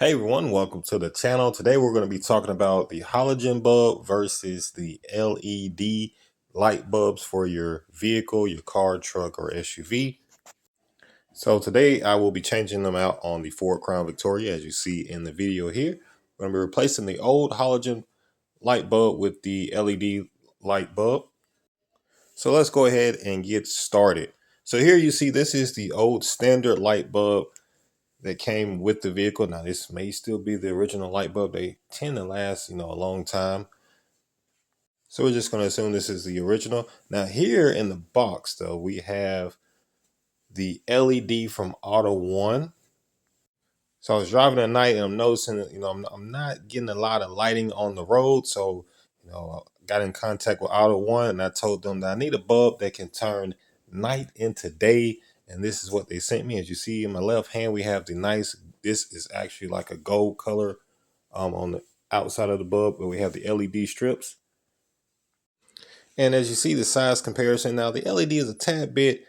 Hey everyone, welcome to the channel. Today we're going to be talking about the halogen bulb versus the LED light bulbs for your vehicle, your car, truck, or SUV. So today I will be changing them out on the Ford Crown Victoria, as you see in the video here. We're going to be replacing the old halogen light bulb with the LED light bulb. So let's go ahead and get started. So here you see this is the old standard light bulb that came with the vehicle. Now this may still be the original light bulb. They tend to last, a long time. So we're just going to assume this is the original. Now here in the box though, we have the LED from Auto One. So I was driving at night and I'm noticing that, I'm not getting a lot of lighting on the road. So, I got in contact with Auto One and I told them that I need a bulb that can turn night into day. And this is what they sent me. As you see in my left hand, we have the nice, this is actually like a gold color on the outside of the bulb, but we have the LED strips. And as you see the size comparison now, the LED is a tad bit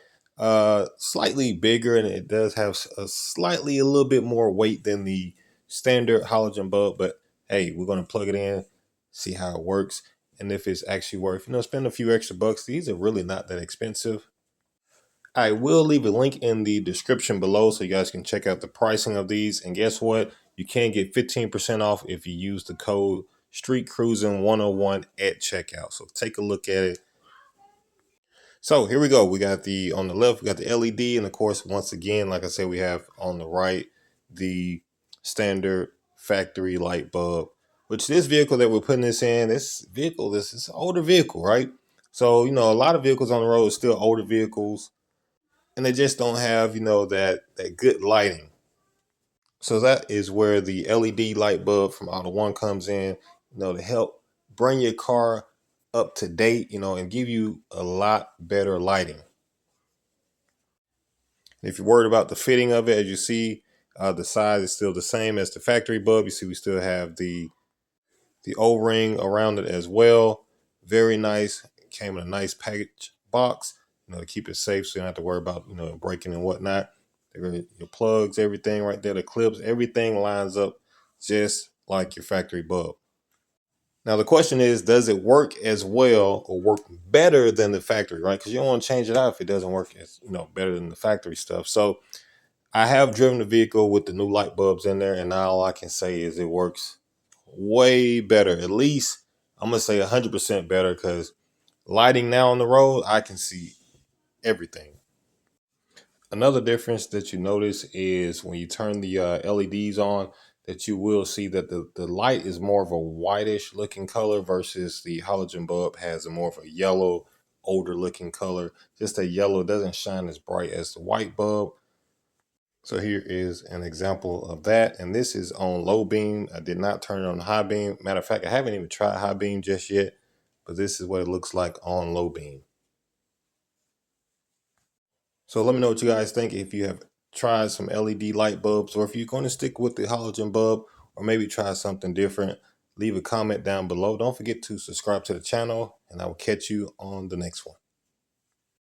slightly bigger, and it does have a little bit more weight than the standard halogen bulb. But hey, we're going to plug it in, see how it works, and if it's actually worth, spend a few extra bucks. These are really not that expensive. I will leave a link in the description below so you guys can check out the pricing of these. And guess what? You can get 15% off if you use the code Street Cruising 101 at checkout. So take a look at it. So here we go. We got on the left, we got the LED. And of course, once again, like I said, we have on the right, the standard factory light bulb, which this vehicle that we're putting this in, this is an older vehicle, right? So, a lot of vehicles on the road are still older vehicles, and they just don't have, that good lighting. So that is where the LED light bulb from Auto One comes in, to help bring your car up to date, and give you a lot better lighting. If you're worried about the fitting of it, as you see, the size is still the same as the factory bulb. You see, we still have the O-ring around it as well. Very nice. It came in a nice package box, to keep it safe, so you don't have to worry about breaking and whatnot. Your plugs, everything right there, the clips, everything lines up just like your factory bulb. Now the question is, does it work as well or work better than the factory, right? Because you don't want to change it out if it doesn't work as better than the factory stuff. So I have driven the vehicle with the new light bulbs in there, and all I can say is it works way better. At least I'm gonna say 100% better, because lighting now on the road, I can see everything. Another difference that you notice is when you turn the LEDs on, that you will see that the light is more of a whitish looking color versus the halogen bulb has a more of a yellow, older looking color. Just a yellow, doesn't shine as bright as the white bulb. So here is an example of that. And this is on low beam. I did not turn it on high beam. Matter of fact, I haven't even tried high beam just yet, but this is what it looks like on low beam. So let me know what you guys think, if you have tried some LED light bulbs, or if you're going to stick with the halogen bulb, or maybe try something different. Leave a comment down below. Don't forget to subscribe to the channel, and I will catch you on the next one.